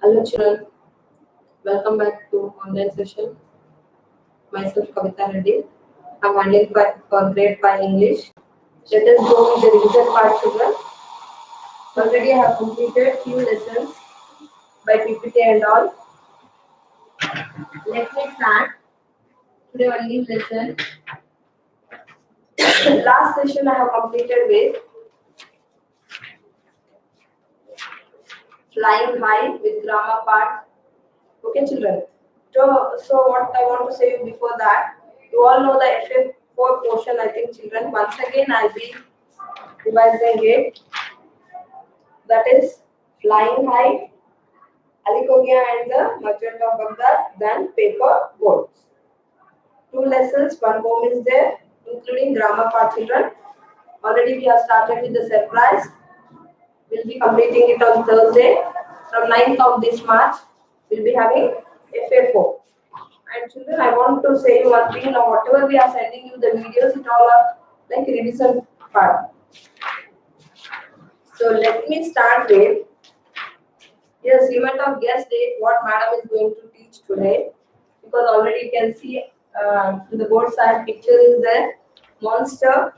Hello children, welcome back to online session. Myself Kavita Reddy. I'm handling for grade 5 English. Let us go with the revision part children. Already I have completed few lessons by PPT and all. Let me start today only lesson. Last session I have completed with flying high with grammar part. Okay children. So what I want to say before that, you all know the FF4 portion I think children. Once again I'll be revising it. That is flying high, Alikogia and the Merchant of Baghdad, then paper boats. 2 lessons, 1 home is there, including grammar part children. Already we have started with the surprise. We'll be completing it on Thursday. From 9th of this March, we'll be having FA4. And children, I want to say one thing now, whatever we are sending you the videos, it all are like revision part. So let me start with, yes, you might have guessed it, what madam is going to teach today. Because already you can see to the board side picture is there. Monster.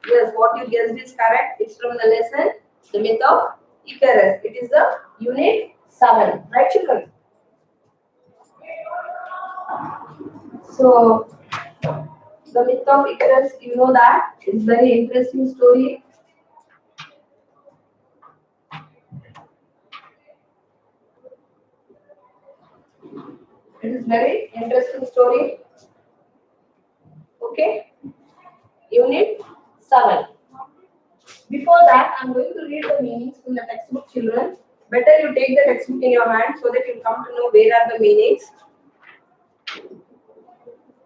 Yes, what you guessed is correct. It's from the lesson, The Myth of Icarus. It is the unit 7. Right, children? So, The Myth of Icarus, you know that. It's very interesting story. It is very interesting story. Okay. Unit 7. Before that, I'm going to read the meanings from the textbook, children. Better you take the textbook in your hand so that you come to know where are the meanings.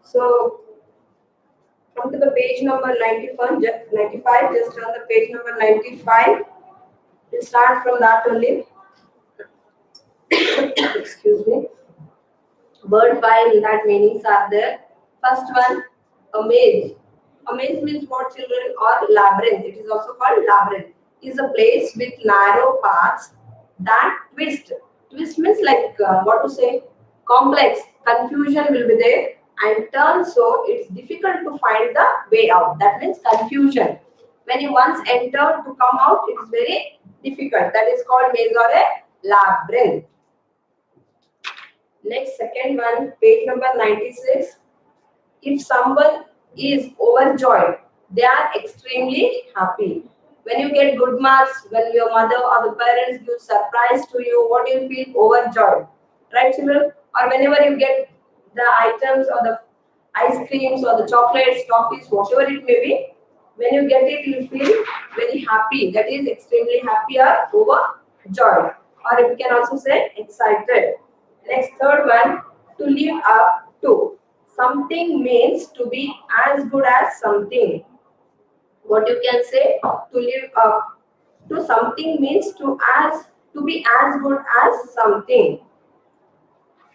So, come to the page number 95, just on the page number 95. We'll start from that only. Excuse me. Word 5 in that meanings are there. First one, a maze. A maze means what children? Or labyrinth. It is also called labyrinth. Is a place with narrow paths that twist. Twist means like what to say? Complex. Confusion will be there and turn, so it's difficult to find the way out. That means confusion. When you once enter, to come out, it is very difficult. That is called maze or a labyrinth. Next, second one, page number 96. If someone is overjoyed, they are extremely happy. When you get good marks, when your mother or the parents give surprise to you, what do you feel? Overjoyed. Right, children? Or whenever you get the items or the ice creams or the chocolates, toffees, whatever it may be, when you get it, you feel very happy. That is extremely happy or overjoyed. Or you can also say excited. Next, third one, to live up to. Something means to be as good as something. What you can say? To live up to something means to be as good as something.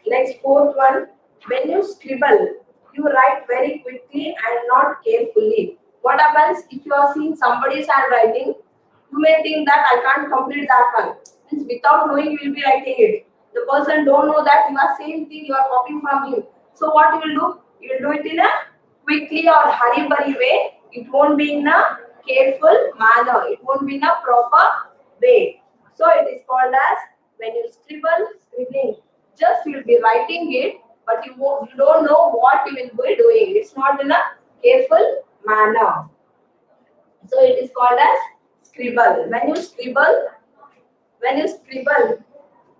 Next, fourth one, when you scribble, you write very quickly and not carefully. What happens if you are seeing somebody's handwriting? You may think that I can't complete that one. Means without knowing you will be writing it. The person don't know that you are same thing, you are copying from him. So what you will do? You will do it in a quickly or hurry-burry way. It won't be in a careful manner. It won't be in a proper way. So it is called as when you scribbling. Just you will be writing it, but you don't know what you will be doing. It's not in a careful manner. So it is called as scribble. When you scribble,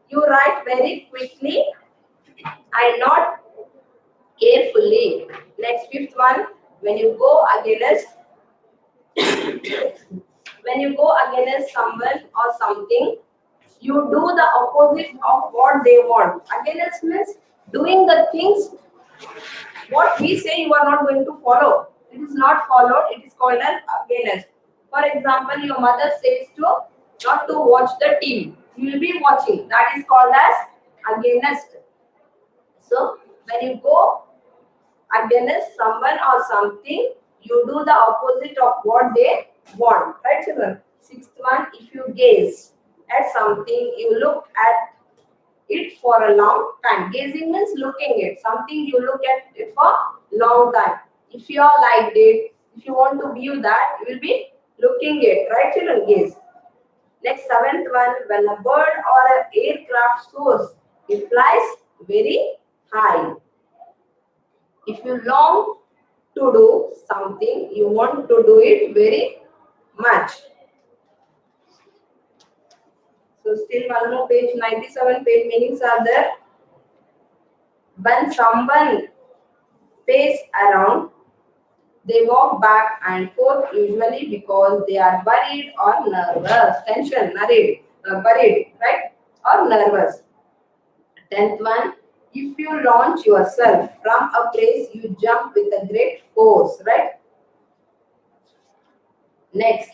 you write very quickly and not carefully. Next, fifth one, when you go against someone or something, you do the opposite of what they want. Against means doing the things what we say you are not going to follow. It is not followed. It is called as against. For example, your mother says to not to watch the TV. You will be watching. That is called as against. So when you go against someone or something, you do the opposite of what they want. Right, children? Sixth one, if you gaze at something, you look at it for a long time. Gazing means looking it. Something you look at it for long time. If you are like it, if you want to view that, you will be looking it. Right, children? Gaze. Next, seventh one. When a bird or an aircraft soars, it flies very high. If you long to do something, you want to do it very much. So still one more page, 97 page meanings are there. When someone pace around, they walk back and forth usually because they are worried or nervous. Tension, worried, right? Or nervous. 10th one, if you launch yourself from a place, you jump with a great force, right? Next,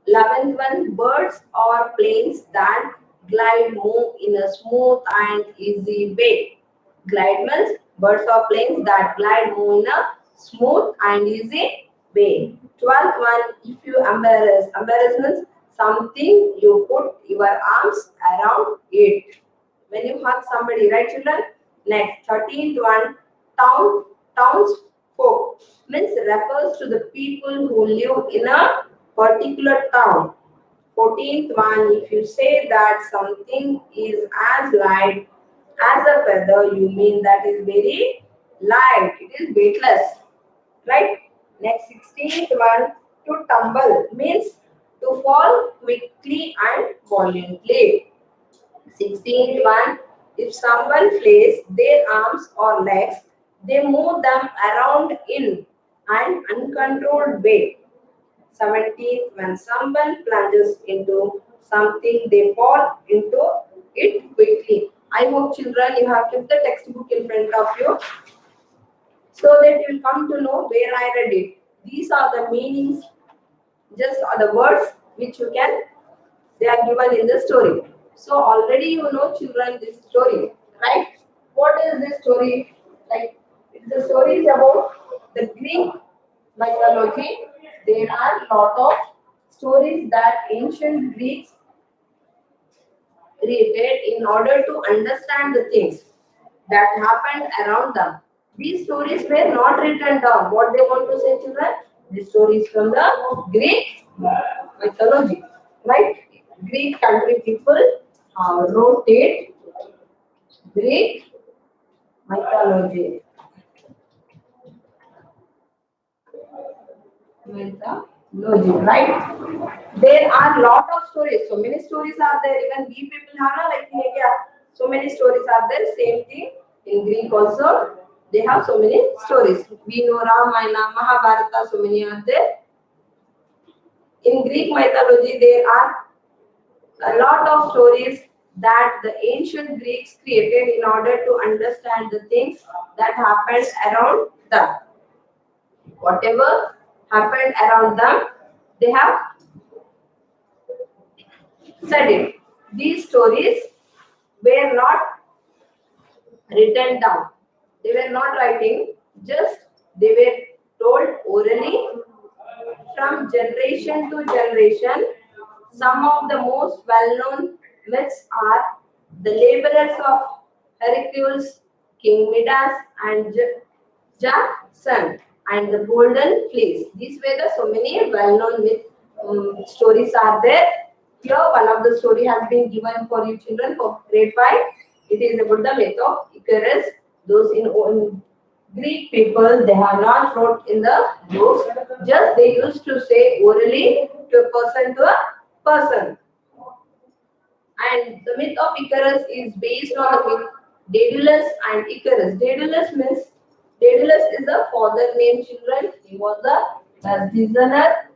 11th one, birds or planes that glide move in a smooth and easy way. Glide means birds or planes that glide move in a smooth and easy way. 12th one, if you embarrass. Embarrass means something you put your arms around it. When you hug somebody, right, children? Next, 13th one, townsfolk means refers to the people who live in a particular town. 14th one, if you say that something is as light as a feather, you mean that is very light. It is weightless, right? Next, 16th one, to tumble means to fall quickly and violently. 16th one, if someone flails their arms or legs, they move them around in an uncontrolled way. 17th, when someone plunges into something, they fall into it quickly. I hope children you have kept the textbook in front of you so that you will come to know where I read it. These are the meanings, just are the words which you can, they are given in the story. So already you know children this story, right? What is this story? Like the story is about the Greek mythology. There are lot of stories that ancient Greeks created in order to understand the things that happened around them. These stories were not written down. What they want to say, children? The stories from the Greek mythology, right? Greek country people wrote it. Greek mythology. Mythology, right? There are lot of stories. So many stories are there. Even we people have like in India. So many stories are there. Same thing in Greek also. They have so many stories. We know Ramayana, Mahabharata. So many are there. In Greek mythology, there are a lot of stories that the ancient Greeks created in order to understand the things that happened around them. Whatever happened around them, they have said it. These stories were not written down. They were not writing, just they were told orally from generation to generation. Some of the most well-known myths are the laborers of Hercules, King Midas, and Jackson, and the golden fleece. These were the so many well-known myth stories are there. Here, one of the story has been given for you children for grade 5. It is about the myth of Icarus. Those in Greek people, they have not wrote in the books. Just they used to say orally to a person. And the myth of Icarus is based on the myth Daedalus and Icarus. Daedalus is a father named children. He was a designer.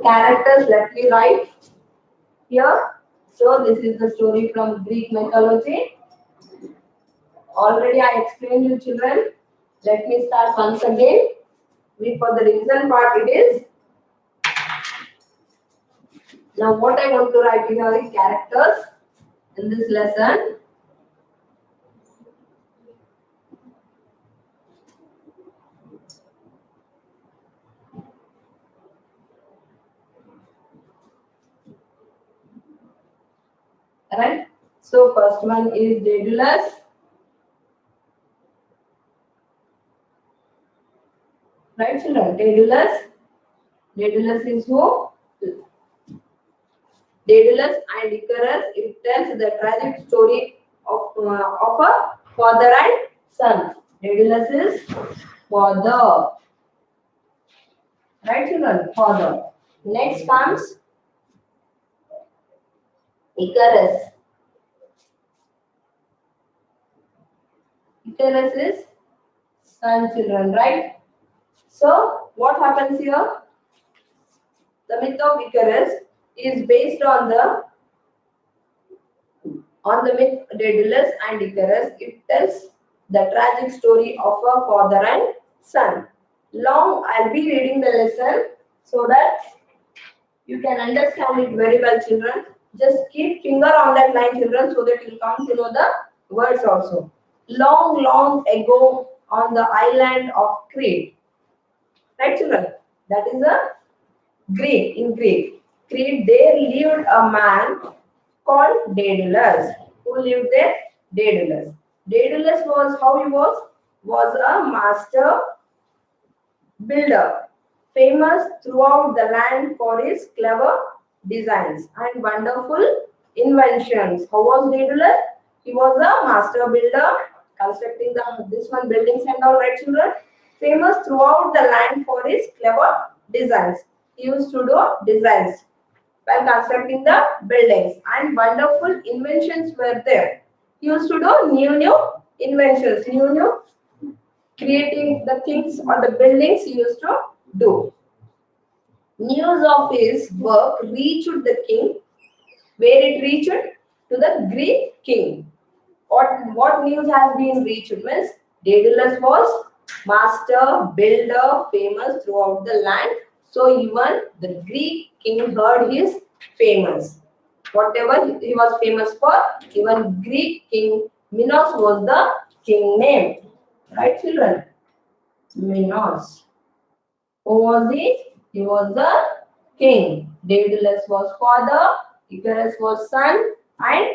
Characters, let me write here. So this is the story from Greek mythology. Already I explained you children. Let me start once again. For the revision part it is. Now what I want to write here is characters in this lesson. Right? So first one is Daedalus. Right, children? Daedalus. Daedalus is who? Daedalus and Icarus. It tells the tragic story of a father and son. Daedalus is father. Right, children? Father. Next comes Icarus. Icarus is son, children, right? So, what happens here? The myth of Icarus is based on the myth Daedalus and Icarus. It tells the tragic story of a father and son. Long, I'll be reading the lesson so that you can understand it very well, children. Just keep finger on that line, children, so that you'll come to know the words also. Long, long ago on the island of Crete. Right, children? That is a Greek, in Greek. Crete, there lived a man called Daedalus. Who lived there? Daedalus. Daedalus was how he was a master builder, famous throughout the land for his clever designs and wonderful inventions. How was Daedalus? He was a master builder, constructing this one buildings and all, right, children? Famous throughout the land for his clever designs. He used to do designs while constructing the buildings, and wonderful inventions were there. He used to do new inventions, new creating the things or the buildings he used to do. News of his work reached the king, where it reached to the Greek king. What news has been reached means Daedalus was master builder, famous throughout the land. So even the Greek king heard his famous. Whatever he was famous for, even Greek king Minos was the king name. Right, children? Minos. Who was he? He was the king. Daedalus was father, Icarus was son, and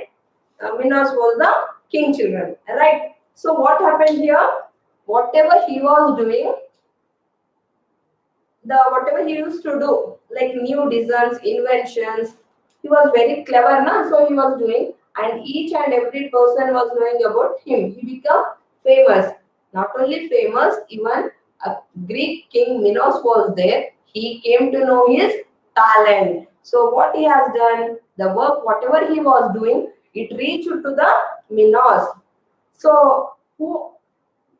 Minos was the king, children. Right? So what happened here? Whatever he was doing, whatever he used to do, like new designs, inventions, he was very clever, na? So he was doing, and each and every person was knowing about him. He became famous. Not only famous, even a Greek king Minos was there. He came to know his talent. So what he has done, the work, whatever he was doing, it reached to the Minos. So who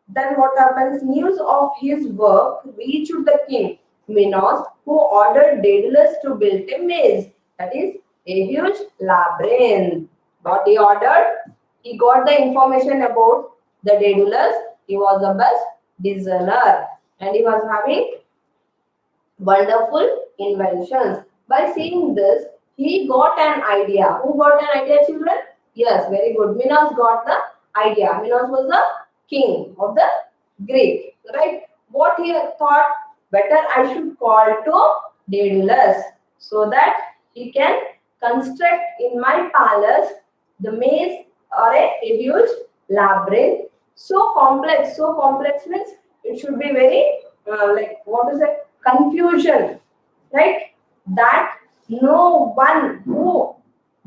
then what happens? News of his work reached the king Minos, who ordered Daedalus to build a maze, that is a huge labyrinth. What he ordered? He got the information about the Daedalus. He was the best designer and he was having wonderful inventions. By seeing this, he got an idea. Who got an idea, children? Yes, very good. Minos got the idea. Minos was the king of the Greek, right? What he thought, better I should call to Daedalus so that he can construct in my palace the maze or a huge labyrinth. So complex means it should be very like what is it? Confusion, right? That no one who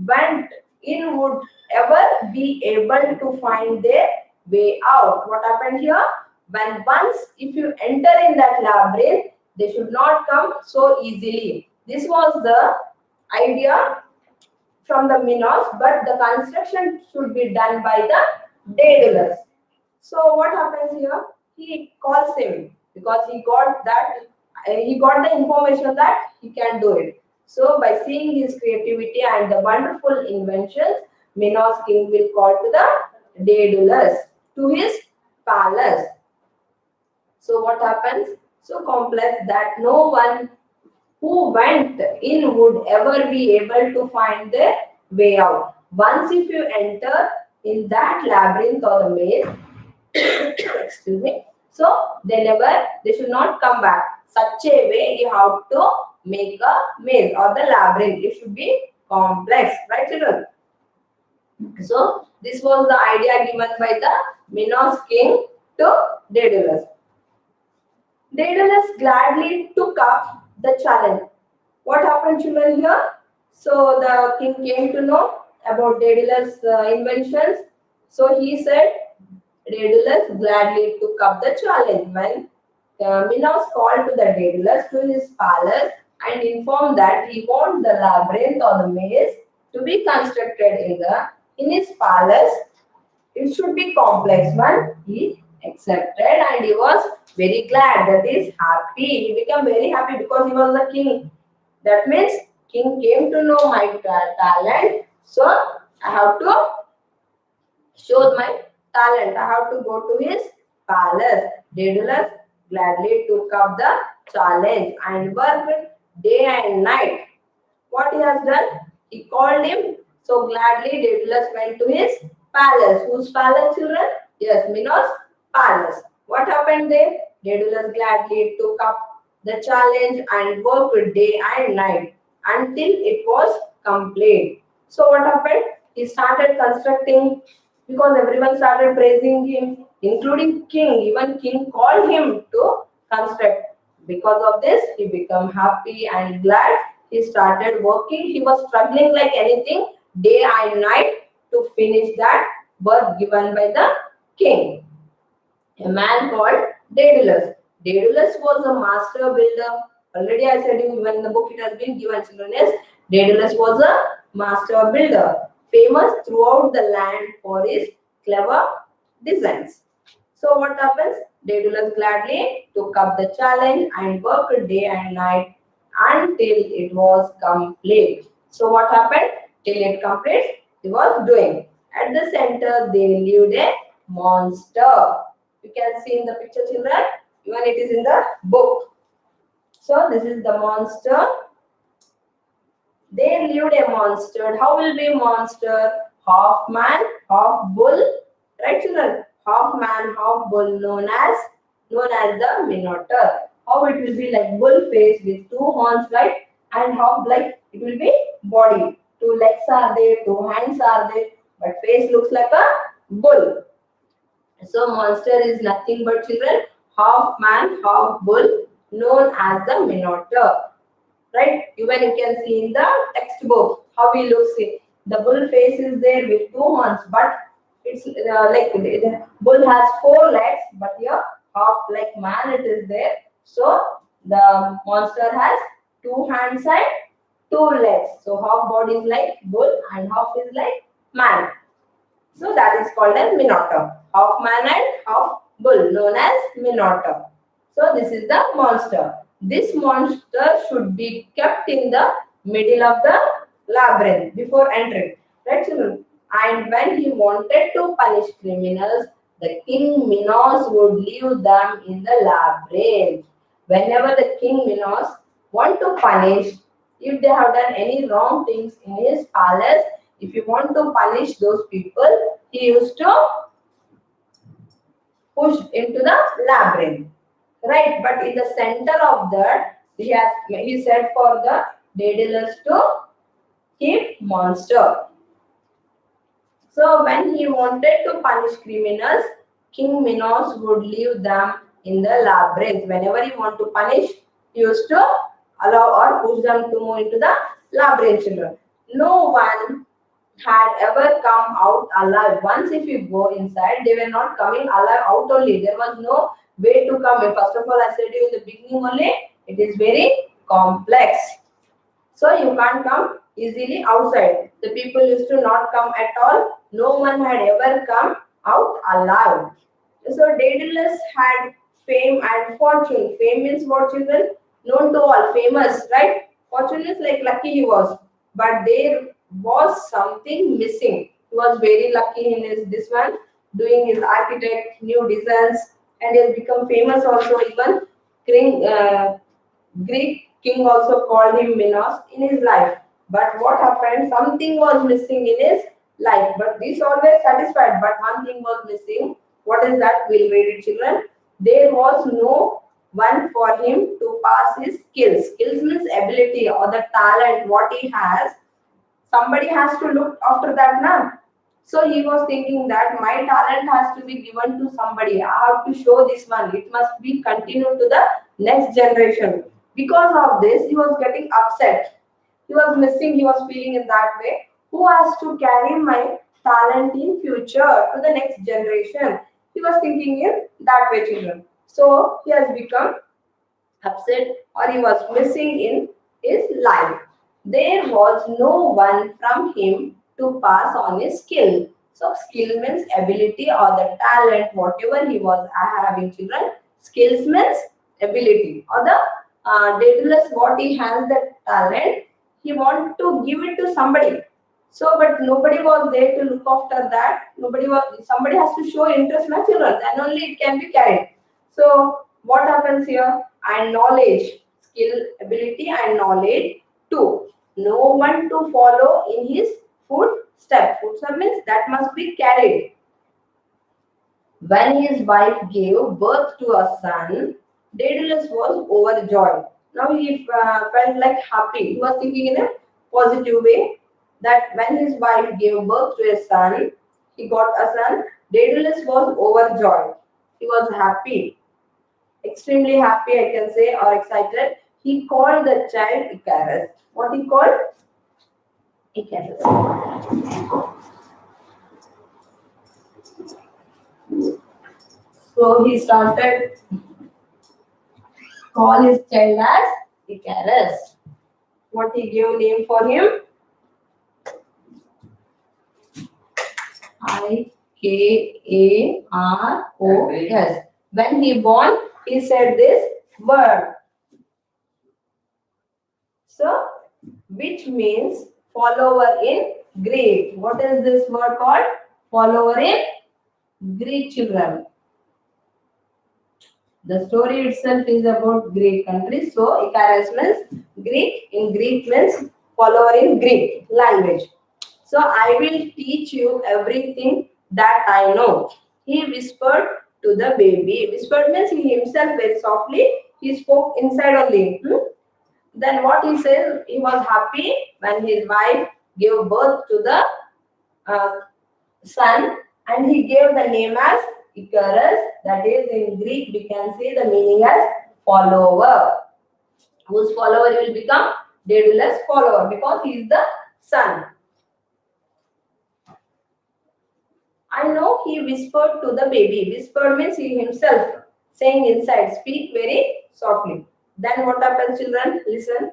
went in would ever be able to find their way out. What happened here? When once if you enter in that labyrinth, they should not come so easily. This was the idea from the Minos, but the construction should be done by the Daedalus. So what happens here? He calls him because he got the information that he can do it. So by seeing his creativity and the wonderful inventions, Minos king will call to the Daedalus to his palace. So what happens? So complex that no one who went in would ever be able to find their way out. Once if you enter in that labyrinth or the maze, excuse me, so they should not come back. Such a way you have to make a maze or the labyrinth. It should be complex, right, children? So this was the idea given by the Minos king to Daedalus. Daedalus gladly took up the challenge. What happened, children, here? So the king came to know about Daedalus' inventions. So he said, Daedalus gladly took up the challenge when Minos called to the Daedalus to his palace and informed that he wanted the labyrinth or the maze to be constructed in his palace. It should be complex one. He accepted and he was very glad. That is happy. He became very happy because he was the king. That means king came to know my talent. So I have to show my talent. I have to go to his palace. Daedalus gladly took up the challenge and worked day and night. What he has done? He called him. So gladly Daedalus went to his palace. Whose palace, children? Yes, Minos' palace. What happened there? Daedalus gladly took up the challenge and worked day and night until it was complete. So what happened? He started constructing because everyone started praising him, including king. Even king called him to construct. Because of this, he became happy and glad. He started working. He was struggling like anything, day and night, to finish that work given by the king. A man called Daedalus. Daedalus was a master builder. Already I said you when the book it has been given, children, is Daedalus was a master builder, famous throughout the land for his clever designs. So what happens? Daedalus gladly took up the challenge and worked day and night until it was complete. So what happened? Till it complete, he was doing. At the center, they lived a monster. You can see in the picture, children. Even it is in the book. So this is the monster. They lived a monster. How will be monster? Half man, half bull. Right, children? Half man, half bull, known as the Minotaur. How it will be like bull face with two horns, right? And half like it will be body. Two legs are there, two hands are there, but face looks like a bull. So monster is nothing but, children, half man, half bull, known as the Minotaur. Right? Even you can see in the textbook how he looks. The bull face is there with two horns, but it's like the bull has four legs, but here half like man it is there. So the monster has two hands and two legs. So half body is like bull and half is like man. So that is called as Minotaur. Half man and half bull, known as Minotaur. So this is the monster. This monster should be kept in the middle of the labyrinth before entering. Right, children? And when he wanted to punish criminals, the king Minos would leave them in the labyrinth. Whenever the king Minos want to punish, if they have done any wrong things in his palace, if you want to punish those people, he used to push into the labyrinth, right? But in the center of that, he said for the Daedalus to keep monster. So when he wanted to punish criminals, King Minos would leave them in the labyrinth. Whenever he want to punish, he used to allow or push them to move into the labyrinth, children. No one had ever come out alive. Once if you go inside, they were not coming alive out only. There was no way to come in. First of all, I said you in the beginning only, it is very complex. So you can't come easily outside. The people used to not come at all. No one had ever come out alive. So Daedalus had fame and fortune. Fame means what, children? Known to all, famous, right? Fortune is like lucky he was. But there was something missing. He was very lucky in his this one, doing his architect, new designs, and he has become famous also. Even Greek king also called him Minos in his life. But what happened? Something was missing in his life. But this always satisfied. But one thing was missing. What is that? We'll read it, children. There was no one for him to pass his skills. Skills means ability or the talent, what he has. Somebody has to look after that now. So he was thinking that my talent has to be given to somebody. I have to show this one. It must be continued to the next generation. Because of this, he was getting upset. He was missing, he was feeling in that way. Who has to carry my talent in future to the next generation? He was thinking in that way, children. So he has become upset, or he was missing in his life. There was no one from him to pass on his skill. So skill means ability or the talent, whatever he was having, children. Skills means ability or the Daedalus, what he has the talent, he want to give it to somebody. So, but nobody was there to look after that. Nobody was. Somebody has to show interest, my children, and only it can be carried. So, what happens here? And knowledge, skill, ability, and knowledge too. No one to follow in his footsteps. Footsteps means that must be carried. When his wife gave birth to a son, Daedalus was overjoyed. Now he felt like happy. He was thinking in a positive way that when his wife gave birth to a son, he got a son. Daedalus was overjoyed. He was happy, extremely happy, I can say, or excited. He called the child Icarus. What he called? Icarus. So he started call his child as Icarus. What he gave name for him? ICARUS. When he born, he said this word. So, which means follower in Greek. What is this word called? Follower in Greek, children. The story itself is about Greek country. So, Icarus means Greek. In Greek means follower in Greek language. So, I will teach you everything that I know. He whispered to the baby. Whispered means he himself very softly. He spoke inside only. Then what he says, he was happy when his wife gave birth to the son, and he gave the name as Icarus. That is, in Greek we can say the meaning as follower. Whose follower will become? Daedalus follower, because he is the son. I know, he whispered to the baby. Whispered means he himself saying inside, speak very softly. Then what happens, children? Listen.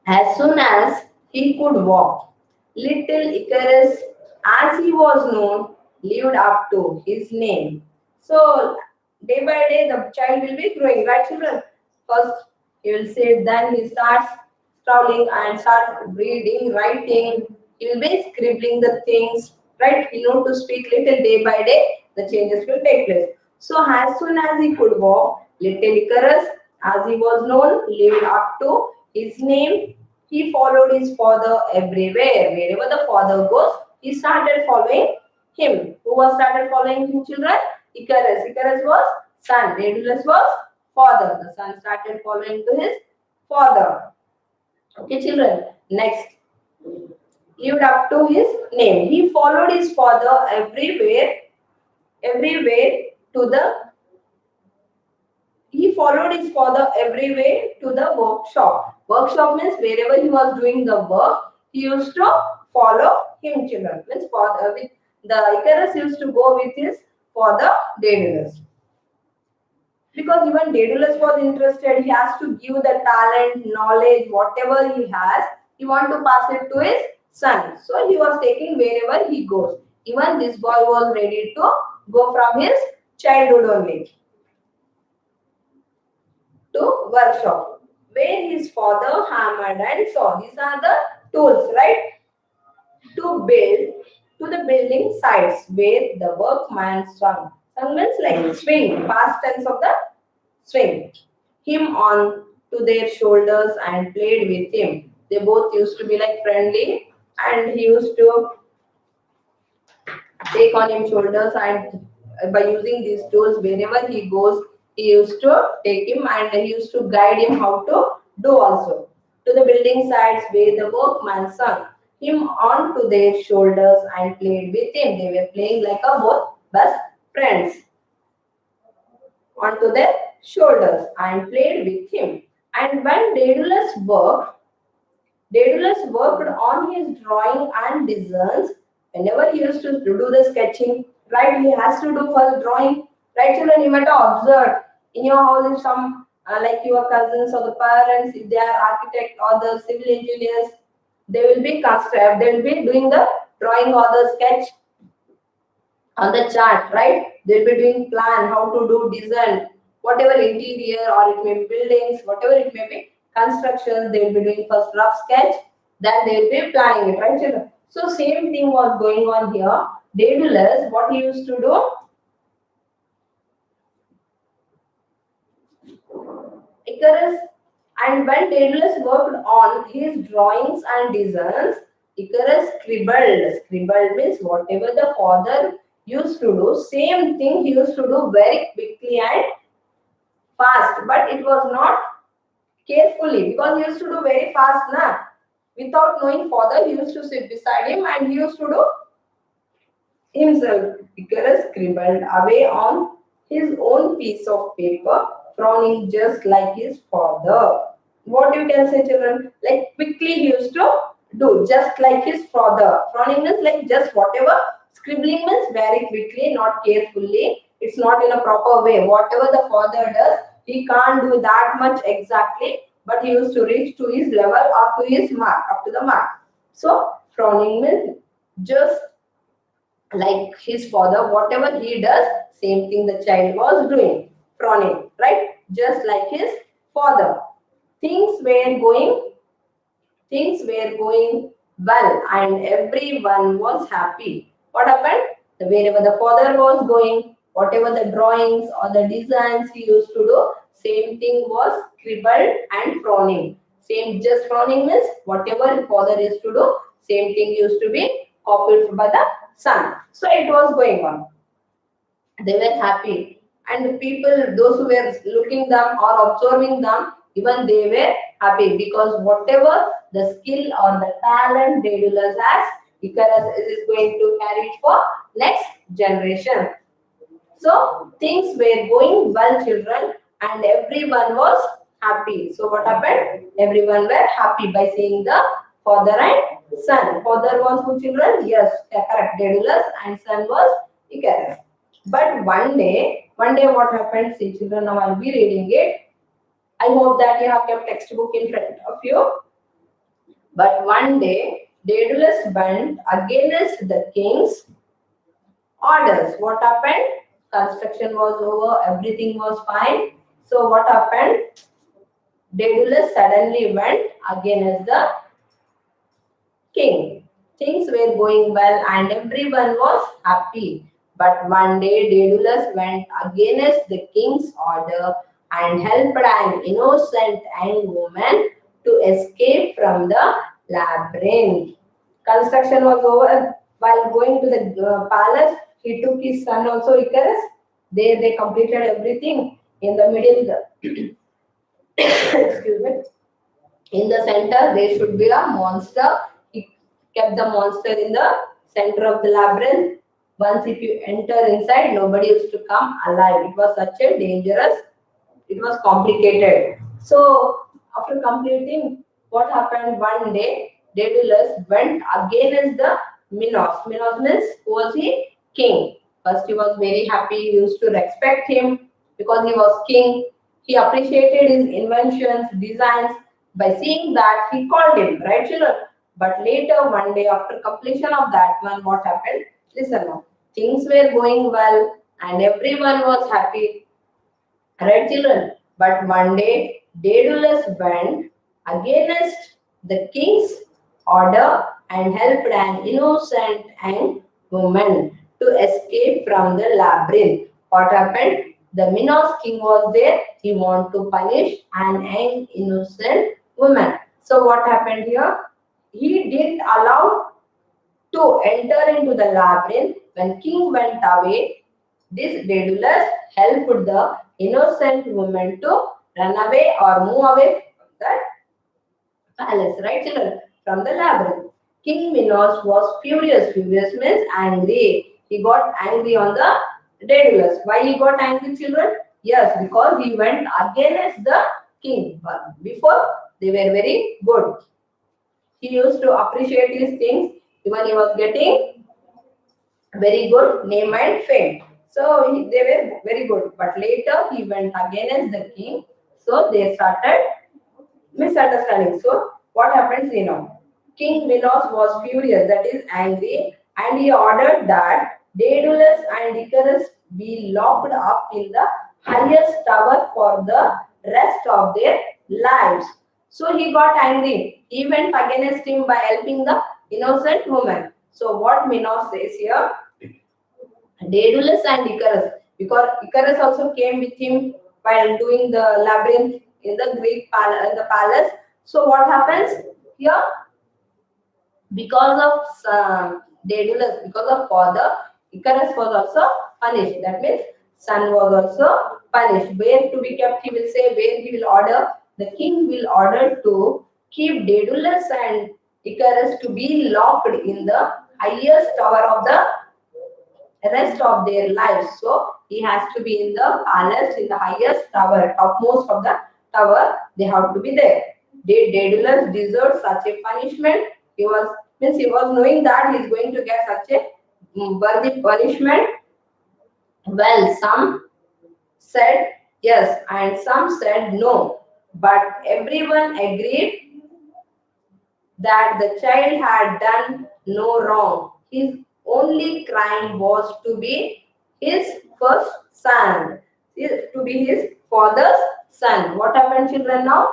As soon as he could walk, little Icarus, as he was known, lived up to his name. So, day by day, the child will be growing, right, children? First, he will sit, then he starts traveling and starts reading, writing. He will be scribbling the things, right? He knows to speak little day by day, the changes will take place. So, as soon as he could walk, little Icarus, as he was known, lived up to his name. He followed his father everywhere. Wherever the father goes, he started following him. Who was started following him, children? Icarus. Icarus was son. Daedalus was father. The son started following to his father. Okay, children. Next. Lived up to his name. He followed his father everywhere to the he followed his father everywhere to the workshop. Workshop means wherever he was doing the work, he used to follow him, children. Means father, with the Icarus used to go with his father Daedalus. Because even Daedalus was interested, he has to give the talent, knowledge, whatever he has, he want to pass it to his son. So he was taking wherever he goes. Even this boy was ready to go from his childhood only to workshop where his father hammered and saw. These are the tools, right? To build to the building sites where the workman swung. Swung means like swing, past tense of the swing. Him on to their shoulders and played with him. They both used to be like friendly, and he used to take on him shoulders, and by using these tools wherever he goes, he used to take him and he used to guide him how to do also. To the building sites where the workman sung. him onto their shoulders and played with him. They were playing like a both best friends onto their shoulders and played with him. And when Daedalus worked on his drawing and designs. Whenever he used to do the sketching, right, he has to do first drawing. Right, children, you might have observed in your house if some, like your cousins or the parents, if they are architect or the civil engineers, they will be they will be doing the drawing or the sketch on the chart, right? They'll be doing plan, how to do design, whatever interior or it may be buildings, whatever it may be, constructions, they will be doing first rough sketch, then they will be planning it, right, children? So same thing was going on here. Daedalus, what he used to do? Icarus, and when Daedalus worked on his drawings and designs, Icarus scribbled. Scribbled means whatever the father used to do, same thing he used to do very quickly and fast, but it was not carefully because he used to do very fast na. Without knowing father, he used to sit beside him and he used to do himself. Icarus scribbled away on his own piece of paper, frowning just like his father. What you can say, children? Like quickly he used to do just like his father. Frowning means like just whatever. Scribbling means very quickly, not carefully. It's not in a proper way. Whatever the father does, he can't do that much exactly, but he used to reach to his level up to his mark, up to the mark. So frowning means just like his father, whatever he does, same thing the child was doing, frowning, right? Just like his father. Things were going, things were going well, and everyone was happy. What happened? Wherever the father was going, whatever the drawings or the designs he used to do, same thing was scribbled and frowning. Same, just frowning means whatever the father used to do, same thing used to be copied by the son. So it was going on. They were happy, and the people, those who were looking them or observing them, even they were happy because whatever the skill or the talent Daedalus has, Icarus is going to carry it for next generation. So things were going well, children, and everyone was happy. So what happened? Everyone were happy by seeing the father and son. Father was who, children? Yes, correct, Daedalus, and son was Icarus. But one day what happened? See, children, now I'll be reading it. I hope that you have kept textbook in front of you. But one day, Daedalus went against the king's orders. What happened? Construction was over, everything was fine. So what happened? Daedalus suddenly went against the king. Things were going well and everyone was happy. But one day Daedalus went against the king's order and helped an innocent young woman to escape from the labyrinth. Construction was over. While going to the palace, he took his son also, Icarus. There they completed everything. In the middle, excuse me, in the center there should be a monster. He kept the monster in the center of the labyrinth. Once if you enter inside, nobody used to come alive. It was such a dangerous, it was complicated. So after completing, what happened one day, Daedalus went against the Minos. Minos means, who was he? King. First he was very happy, he used to respect him because he was king. He appreciated his inventions, designs. By seeing that, he called him, right, children? But later, one day, after completion of that one, what happened? Listen now. Things were going well and everyone was happy, right, children? But one day, Daedalus went against the king's order and helped an innocent young woman to escape from the labyrinth. What happened? The Minos king was there. He wanted to punish an young innocent woman. So what happened here? He didn't allow to enter into the labyrinth. When king went away, this Daedalus helped the innocent woman to run away or move away from the palace, right, children? From the labyrinth. King Minos was furious. Furious means angry. He got angry on the Daedalus. Why he got angry, children? Yes, because he went against the king. But before, they were very good. He used to appreciate his things. Even he was getting very good name and fame. So they were very good. But later he went against the king. So they started misunderstanding. So what happens, King Minos was furious, that is angry, and he ordered that Daedalus and Icarus be locked up in the highest tower for the rest of their lives. So he got angry. He went against him by helping the innocent woman. So what Minos says here, Daedalus and Icarus, because Icarus also came with him while doing the labyrinth in the Greek palace, in the palace. So what happens here? Because of Daedalus, because of father, Icarus was also punished. That means son was also punished. Where to be kept? He will say where he will order. The king will order to keep Daedalus and Icarus to be locked in the highest tower of the rest of their lives. So he has to be in the palace in the highest tower, topmost of the tower. They have to be there. Daedalus deserved such a punishment. He was knowing that he is going to get such a worthy punishment. Well, some said yes and some said no, but everyone agreed that the child had done no wrong. His only crime was to be his first son, to be his father's son. What happened, children, now?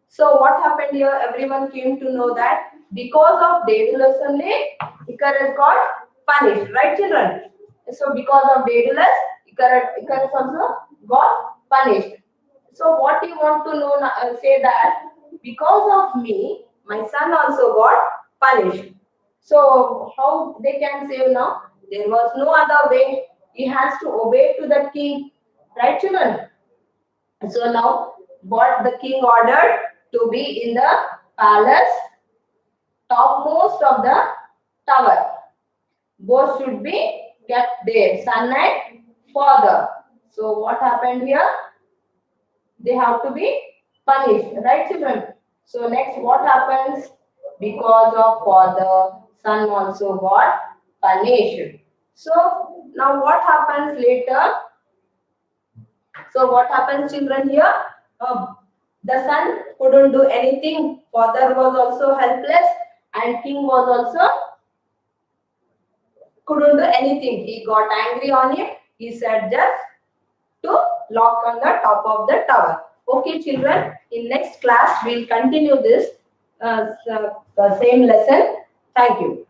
So what happened here? Everyone came to know that because of Daedalus only, Icarus got punished, right, children? So because of Daedalus, Icarus also got punished. So what you want to know, say that because of me, my son also got punished. So how they can say now? There was no other way. He has to obey to the king, right, children? So now what the king ordered to be in the palace topmost of the tower. Both should be kept there, son and father. So what happened here? They have to be punished, right, children? So next, what happens? Because of father, son also got punished. So now what happens later? So what happens, children, here? The son couldn't do anything. Father was also helpless, and king was also couldn't do anything. He got angry on him. He said just to lock on the top of the tower. Okay, children. In next class, we'll continue this same lesson. Thank you.